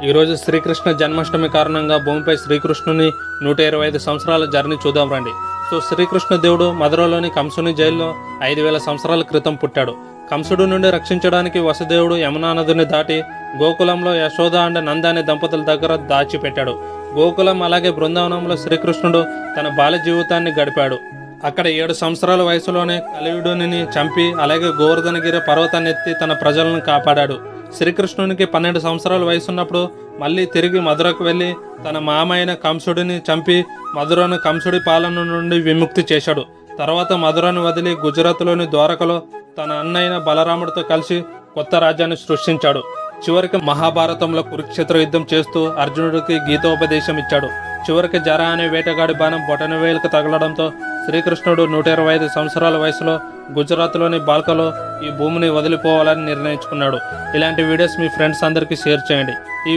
ఈరోజు శ్రీకృష్ణ జన్మాష్టమి కారణంగా భూమిపై శ్రీకృష్ణుని 125 సంవత్సరాల జర్నీ చూద్దాం రండి. సో శ్రీకృష్ణ దేవుడు మధురలోని కంసుని జైల్లో 5000 సంవత్సరాల క్రితం పుట్టాడు. కంసుడు నుండి రక్షించడానికి వసుదేవుడు యమునా నదిని దాటి గోకులంలో యశోద అండ్ నంద అనే దంపతుల దగ్గర దాచిపెట్టాడు. గోకులం అలాగే బృందావనంలో శ్రీకృష్ణుడు తన బాల్య జీవితాన్ని గడిపాడు. అక్కడ 7 సంవత్సరాల వయసులోనే కలియుడుని చంపి అలాగే గోవర్ధనగిరి పర్వతాన్ని ఎత్తి తన ప్రజలను కాపాడాడు. శ్రీకృష్ణునికి 12 సంవత్సరాల వయసున్నప్పుడు మళ్ళీ తిరిగి మధురకు వెళ్ళి తన మామ అయిన కంసుడిని చంపి మధురను కంసుడి పాలన నుండి విముక్తి చేశాడు. తర్వాత మధురను వదిలి గుజరాత్లోని ద్వారకలో తన అన్నయ్య బలరాముడితో కలిసి కొత్త రాజ్యాన్ని సృష్టించాడు. చివరికి మహాభారతంలో కురుక్షేత్ర యుద్ధం చేస్తూ అర్జునుడికి గీతోపదేశం ఇచ్చాడు. చివరికి జర అనే వేటగాడి బాణం బొటనవేలుకు తగలడంతో శ్రీకృష్ణుడు 125 సంవత్సరాల వయసులో గుజరాత్లోని బాల్కలో ఈ భూమిని వదిలిపోవాలని నిర్ణయించుకున్నాడు. ఇలాంటి వీడియోస్ మీ ఫ్రెండ్స్ అందరికీ షేర్ చేయండి.